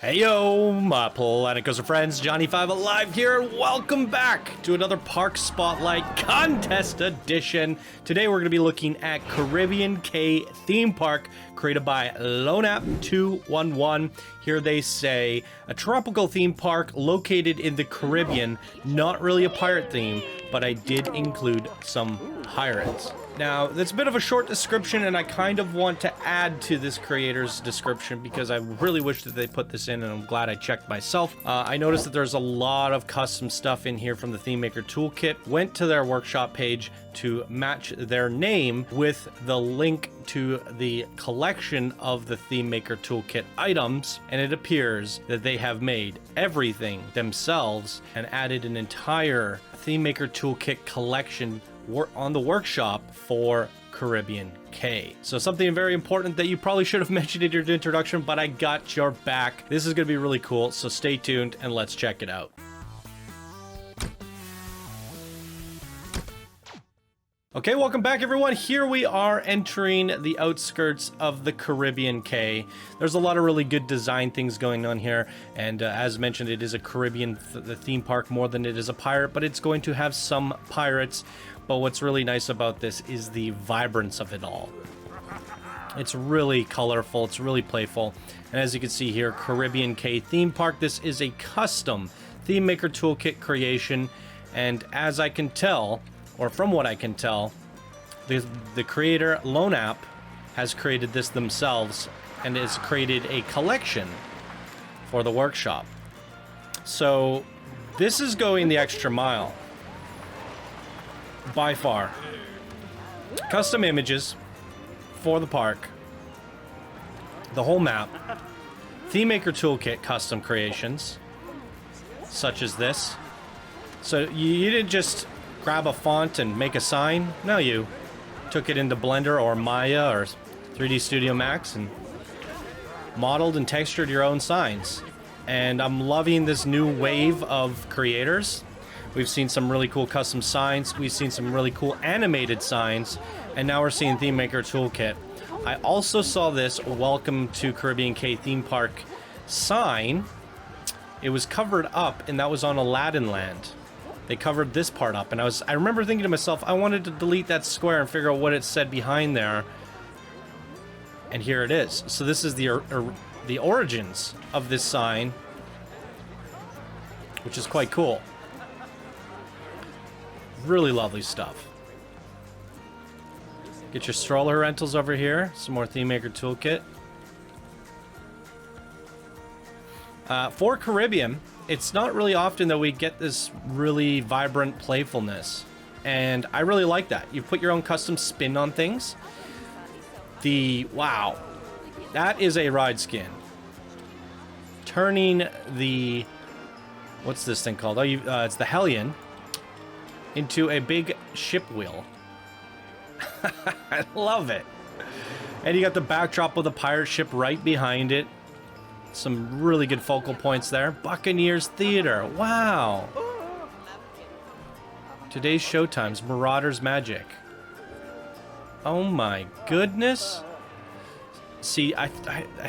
Hey yo, my Planet friends, Johnny5 Alive here, and welcome back to another Park Spotlight Contest Edition. Today we're going to be looking at Caribbean Cay Theme Park, created by LoneApp211. Here they say, a tropical theme park located in the Caribbean, not really a pirate theme, but I did include some pirates. Now, that's a bit of a short description, and I kind of want to add to this creator's description because I really wish that they put this in, and I'm glad I checked myself. I noticed that there's a lot of custom stuff in here from the Theme Maker Toolkit. Went to their workshop page to match their name with the link to the collection of the Theme Maker Toolkit items, and it appears that they have made everything themselves and added an entire Theme Maker Toolkit collection on the workshop for Caribbean Cay. So something very important that you probably should have mentioned in your introduction, but I got your back. This is going to be really cool, so stay tuned and let's check it out. Okay, welcome back everyone. Here we are entering the outskirts of the Caribbean Cay. There's a lot of really good design things going on here, and as mentioned, it is a Caribbean theme park more than it is a pirate, but it's going to have some pirates. But what's really nice about this is the vibrance of it all. It's really colorful, it's really playful, and as you can see here, Caribbean Cay Theme Park, this is a custom Theme Maker Toolkit creation, and as I can tell, or from what I can tell, the creator, LoneApp, has created this themselves and has created a collection for the workshop. So this is going the extra mile, by far. Custom images for the park, the whole map, Theme Maker Toolkit custom creations, such as this. So you didn't just grab a font and make a sign. No, you took it into Blender or Maya or 3D Studio Max and modeled and textured your own signs. And I'm loving this new wave of creators. We've seen some really cool custom signs, we've seen some really cool animated signs, and now we're seeing Theme Maker Toolkit. I also saw this Welcome to Caribbean Cay Theme Park sign. It was covered up, and that was on Aladdin Land. They covered this part up, and I remember thinking to myself, I wanted to delete that square and figure out what it said behind there. And here it is. So this is the origins of this sign, which is quite cool. Really lovely stuff. Get your stroller rentals over here. Some more Theme Maker Toolkit. For Caribbean, it's not really often that we get this really vibrant playfulness, and I really like that. You put your own custom spin on things. Wow, that is a ride skin. Turning the, what's this thing called? Oh, it's the Hellion into a big ship wheel. I love it. And you got the backdrop of the pirate ship right behind it. Some really good focal points there. Buccaneers Theater. Wow. Today's showtimes, Marauders Magic. Oh my goodness. See, I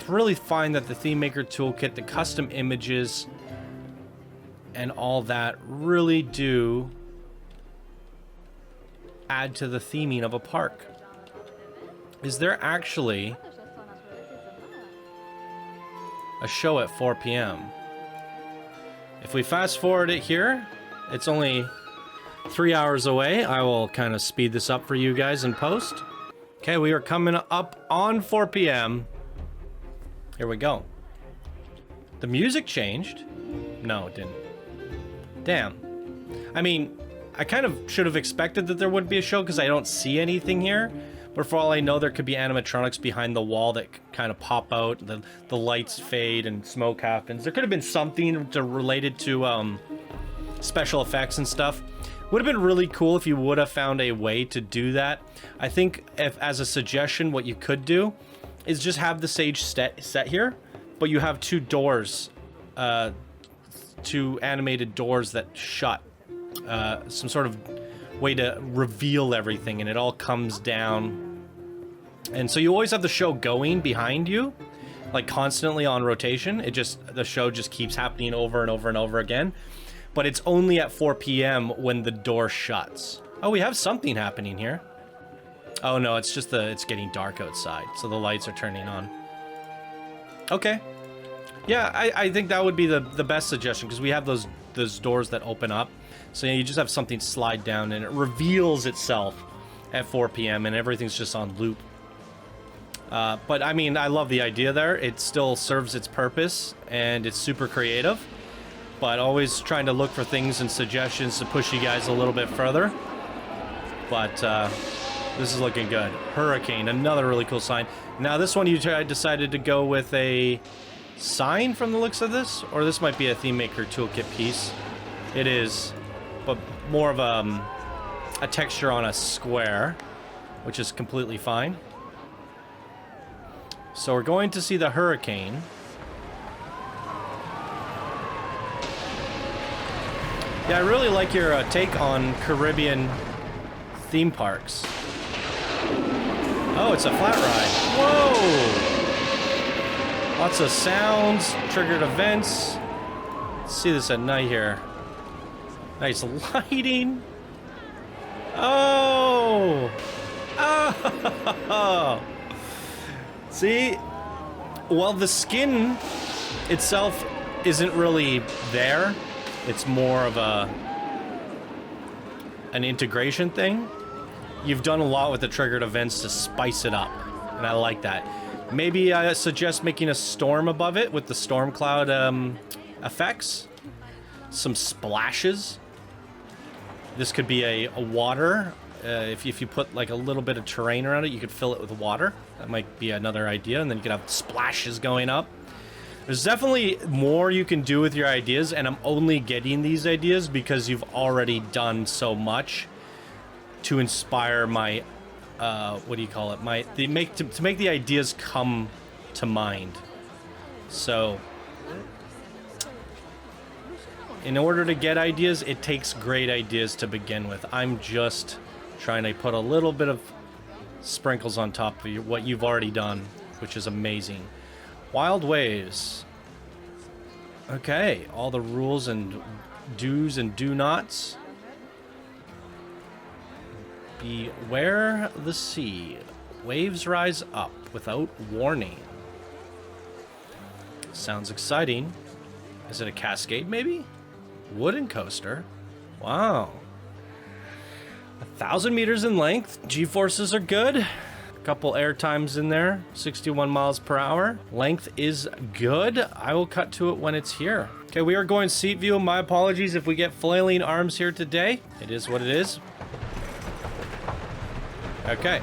really find that the Theme Maker Toolkit, the custom images, and all that really do add to the theming of a park. Is there actually a show at 4 p.m. If we fast forward it here, it's only 3 hours away. I will kind of speed this up for you guys in post. Okay, we are coming up on 4 p.m. Here we go. The music changed? No, it didn't. Damn. I mean, I kind of should have expected that there would be a show because I don't see anything here. But for all I know, there could be animatronics behind the wall that kind of pop out, the lights fade and smoke happens. There could have been something related to special effects and stuff. Would have been really cool if you would have found a way to do that. I think as a suggestion, what you could do is just have the stage set here, but you have two doors, two animated doors that shut. Some sort of way to reveal everything, and it all comes down. And so you always have the show going behind you, like constantly on rotation. The show just keeps happening over and over and over again. But it's only at 4 p.m. when the door shuts. Oh, we have something happening here. Oh no, it's just it's getting dark outside, so the lights are turning on. Okay. Yeah, I think that would be the best suggestion, because we have those doors that open up. So you just have something slide down and it reveals itself at 4 p.m. and everything's just on loop. But I mean, I love the idea there. It still serves its purpose and it's super creative, but always trying to look for things and suggestions to push you guys a little bit further. But this is looking good. Hurricane, another really cool sign. Now this one you decided to go with a sign from the looks of this, or this might be a theme maker toolkit piece. It is, but more of a texture on a square, which is completely fine. So we're going to see the hurricane. Yeah, I really like your take on Caribbean theme parks. Oh, it's a flat ride. Whoa! Lots of sounds, triggered events. Let's see this at night here. Nice lighting. Oh! Oh! See? Well, the skin itself isn't really there. It's more of an integration thing. You've done a lot with the triggered events to spice it up, and I like that. Maybe I suggest making a storm above it with the storm cloud effects. Some splashes. This could be a water. If you put like a little bit of terrain around it, you could fill it with water. That might be another idea, and then you could have splashes going up. There's definitely more you can do with your ideas, and I'm only getting these ideas because you've already done so much to inspire my what do you call it? To make the ideas come to mind. So, in order to get ideas, it takes great ideas to begin with. I'm just trying to put a little bit of sprinkles on top of what you've already done, which is amazing. Wild waves. Okay, all the rules and do's and do nots. Beware the sea. Waves rise up without warning. Sounds exciting. Is it a cascade, maybe? Wooden coaster. Wow. 1,000 meters in length. G-forces are good. A couple air times in there. 61 miles per hour. Length is good. I will cut to it when it's here. Okay, we are going seat view. My apologies if we get flailing arms here today. It is what it is. Okay.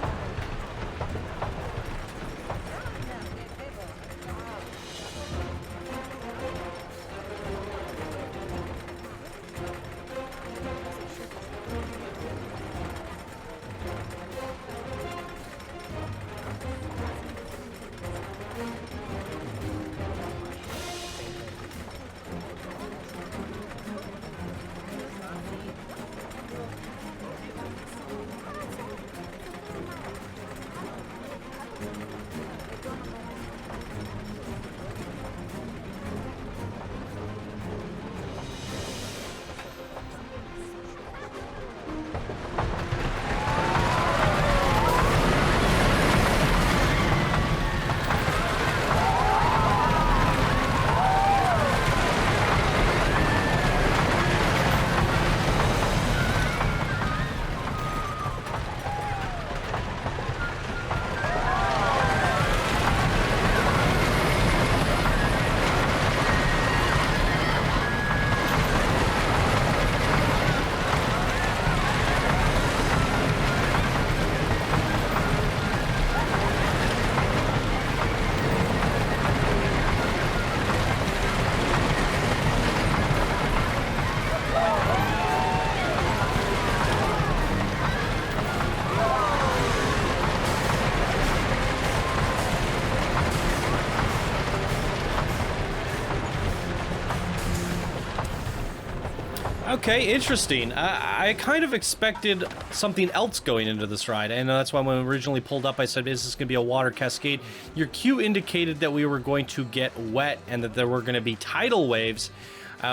Okay, interesting. I kind of expected something else going into this ride, and that's why when we originally pulled up, I said, is this going to be a water cascade? Your cue indicated that we were going to get wet and that there were going to be tidal waves.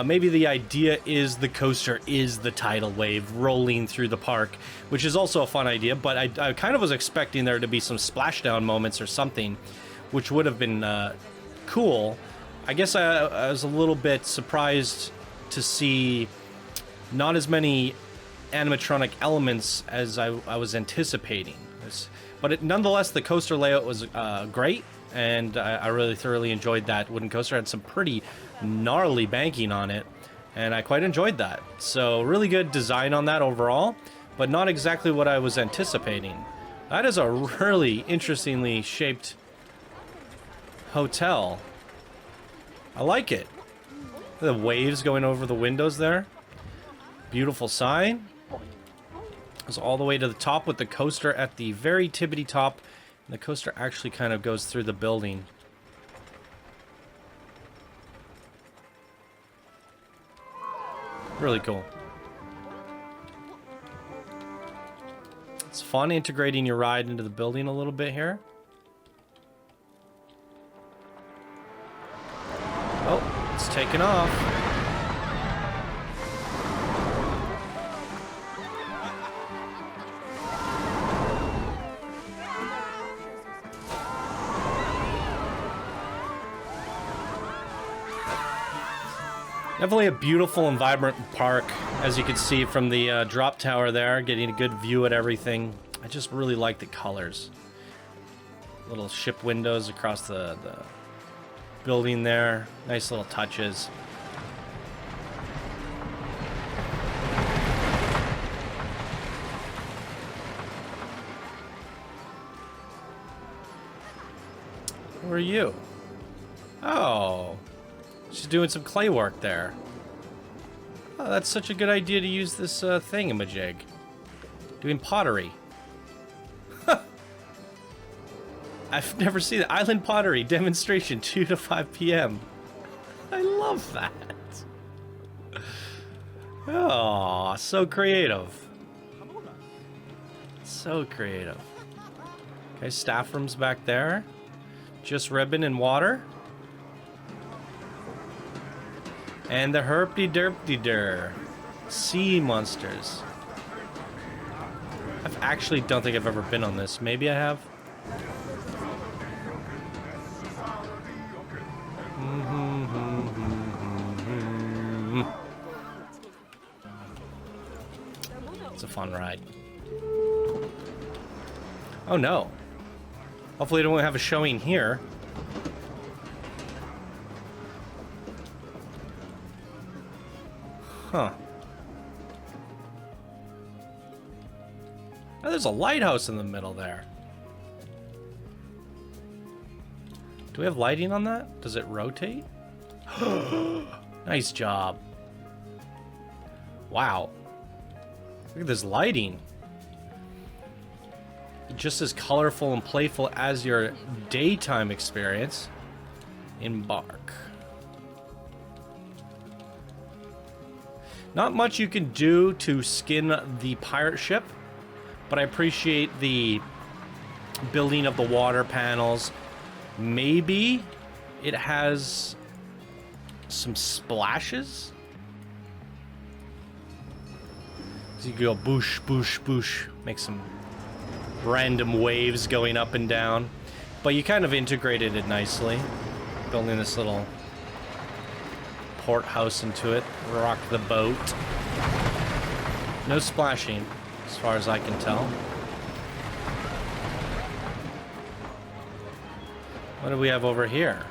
Maybe the idea is the coaster is the tidal wave rolling through the park, which is also a fun idea, but I kind of was expecting there to be some splashdown moments or something, which would have been cool. I guess I was a little bit surprised to see not as many animatronic elements as I was anticipating. But nonetheless, the coaster layout was great, and I really thoroughly enjoyed that wooden coaster. It had some pretty gnarly banking on it, and I quite enjoyed that. So really good design on that overall, but not exactly what I was anticipating. That is a really interestingly shaped hotel. I like it. The waves going over the windows there. Beautiful sign. Goes all the way to the top with the coaster at the very tippity top. And the coaster actually kind of goes through the building. Really cool. It's fun integrating your ride into the building a little bit here. Oh, it's taken off. Definitely a beautiful and vibrant park, as you can see from the drop tower there, getting a good view at everything. I just really like the colors. Little ship windows across the building there. Nice little touches. Who are you? Oh. She's doing some clay work there. Oh, that's such a good idea to use this thingamajig. Doing pottery. I've never seen it. Island pottery demonstration, 2 to 5 p.m. I love that. Oh, so creative. So creative. Okay, staff room's back there. Just ribbon and water. And the herpty-derpty-der. Sea monsters. I actually don't think I've ever been on this. Maybe I have. It's a fun ride. Oh no. Hopefully they don't have a showing here. Huh. Oh, there's a lighthouse in the middle there. Do we have lighting on that? Does it rotate? Nice job. Wow. Look at this lighting. Just as colorful and playful as your daytime experience. Embark. Not much you can do to skin the pirate ship, but I appreciate the building of the water panels. Maybe it has some splashes. So you go boosh, boosh, boosh, make some random waves going up and down. But you kind of integrated it nicely, building this little port house into it. Rock the boat. No splashing, as far as I can tell. What do we have over here?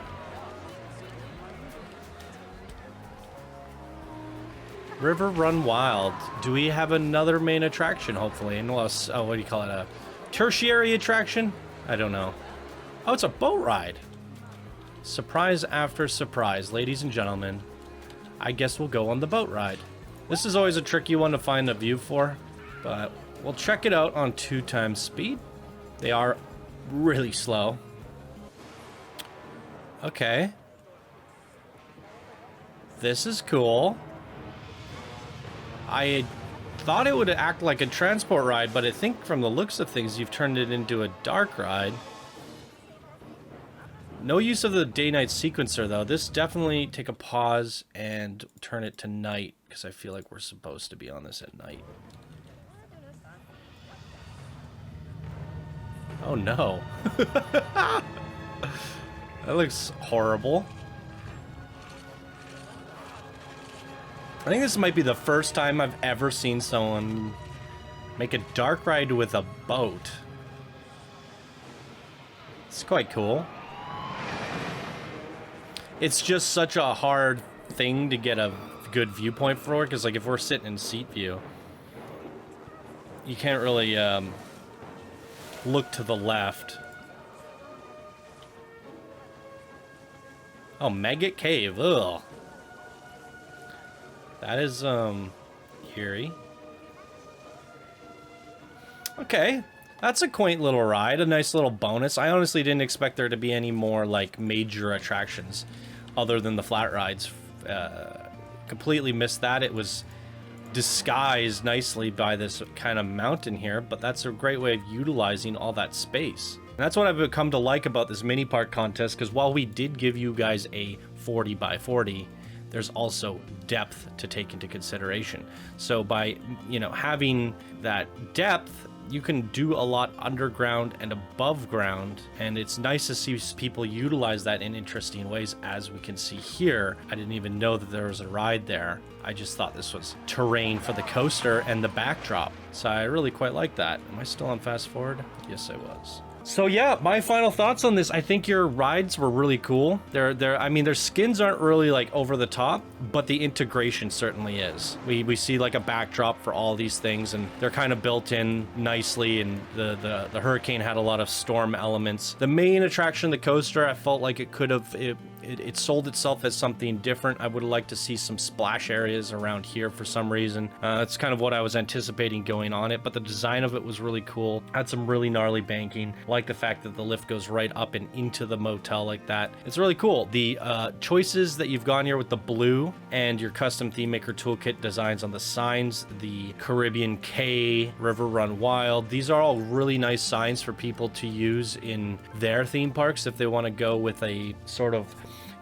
River Run Wild. Do we have another main attraction, hopefully? Unless, oh, what do you call it? A tertiary attraction? I don't know. Oh, it's a boat ride. Surprise after surprise, ladies and gentlemen. I guess we'll go on the boat ride. This is always a tricky one to find a view for, but we'll check it out on 2 times speed. They are really slow. Okay. This is cool. I thought it would act like a transport ride, but I think from the looks of things, you've turned it into a dark ride. No use of the day-night sequencer, though. This definitely take a pause and turn it to night, because I feel like we're supposed to be on this at night. Oh, no. That looks horrible. I think this might be the first time I've ever seen someone make a dark ride with a boat. It's quite cool. It's just such a hard thing to get a good viewpoint for, because like if we're sitting in seat view, you can't really look to the left. Oh, Maggot Cave. Ugh. That is eerie. Okay. That's a quaint little ride, a nice little bonus. I honestly didn't expect there to be any more like major attractions other than the flat rides. Completely missed that. It was disguised nicely by this kind of mountain here, but that's a great way of utilizing all that space. And that's what I've come to like about this mini park contest, because while we did give you guys a 40 by 40, there's also depth to take into consideration. So by, you know, having that depth, you can do a lot underground and above ground, and it's nice to see people utilize that in interesting ways, as we can see here. I didn't even know that there was a ride there. I just thought this was terrain for the coaster and the backdrop. So I really quite like that. Am I still on fast forward? Yes, I was. So yeah, my final thoughts on this. I think your rides were really cool. I mean, their skins aren't really like over the top, but the integration certainly is. We see like a backdrop for all these things, and they're kind of built in nicely, and the hurricane had a lot of storm elements. The main attraction, the coaster, I felt like it could have, it sold itself as something different. I would have liked to see some splash areas around here for some reason. That's kind of what I was anticipating going on it, but the design of it was really cool. Had some really gnarly banking. Like the fact that the lift goes right up and into the motel like that. It's really cool. The choices that you've gone here with the blue and your custom theme maker toolkit designs on the signs, the Caribbean K, River Run Wild, these are all really nice signs for people to use in their theme parks if they want to go with a sort of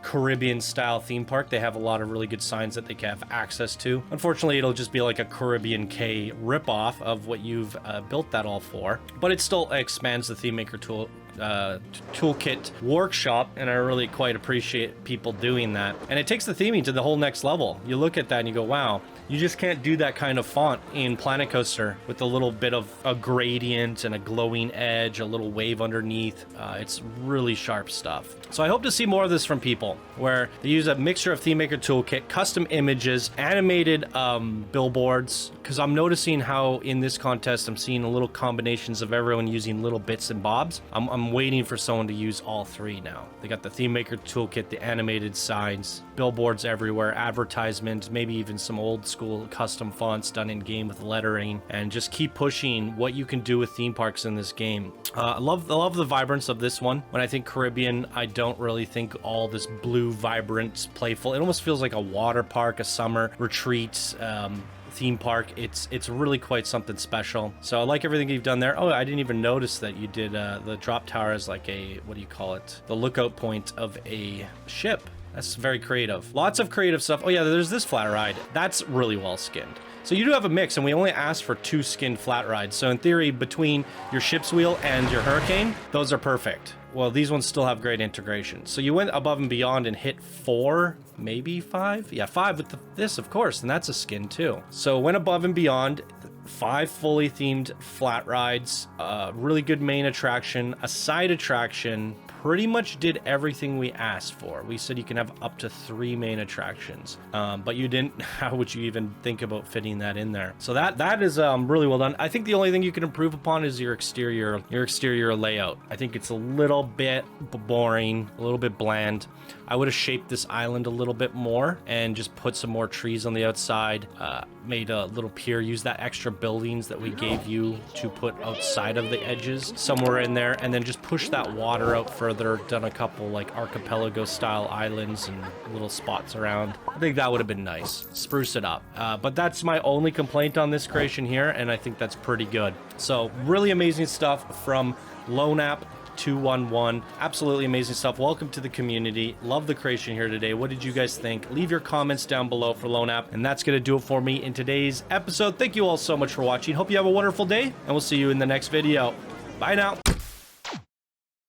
Caribbean style theme park. They have a lot of really good signs that they can have access to. Unfortunately, it'll just be like a Caribbean K ripoff of what you've built that all for, but it still expands the theme maker toolkit workshop, and I really quite appreciate people doing that. And it takes the theming to the whole next level. You look at that and you go, wow, you just can't do that kind of font in Planet Coaster with a little bit of a gradient and a glowing edge, a little wave underneath. It's really sharp stuff. So I hope to see more of this from people, where they use a mixture of theme maker toolkit, custom images, animated billboards, because I'm noticing how in this contest I'm seeing a little combinations of everyone using little bits and bobs. I'm waiting for someone to use all three now. They got the theme maker toolkit, the animated signs, billboards everywhere, advertisements, maybe even some old school custom fonts done in game with lettering, and just keep pushing what you can do with theme parks in this game. I love the vibrance of this one. When I think Caribbean, I don't really think all this blue, vibrant, playful. It almost feels like a water park, a summer retreat, theme park. It's really quite something special. So I like everything you've done there. Oh, I didn't even notice that you did the drop tower as like a, what do you call it? The lookout point of a ship. That's very creative. Lots of creative stuff. Oh yeah, there's this flat ride. That's really well skinned. So you do have a mix, and we only asked for 2 skinned flat rides. So in theory, between your ship's wheel and your hurricane, those are perfect. Well, these ones still have great integration. So you went above and beyond and hit 4, maybe 5? Yeah, 5 with this, of course, and that's a skin too. So went above and beyond, 5 fully themed flat rides, really good main attraction, a side attraction, pretty much did everything we asked for. We said you can have up to 3 main attractions, but you didn't. How would you even think about fitting that in there? So that is really well done. I think the only thing you can improve upon is your exterior layout. I think it's a little bit boring, a little bit bland. I would have shaped this island a little bit more and just put some more trees on the outside, made a little pier, use that extra buildings that we gave you to put outside of the edges somewhere in there, and then just push that water out further further, done a couple like archipelago style islands and little spots around. I think that would have been nice. Spruce it up. But that's my only complaint on this creation here, and I think that's pretty good. So really amazing stuff from Lone App 211. Absolutely amazing stuff. Welcome to the community. Love the creation here today. What did you guys think? Leave your comments down below for Lone App, and that's going to do it for me in today's episode. Thank you all so much for watching. Hope you have a wonderful day, and we'll see you in the next video. Bye now.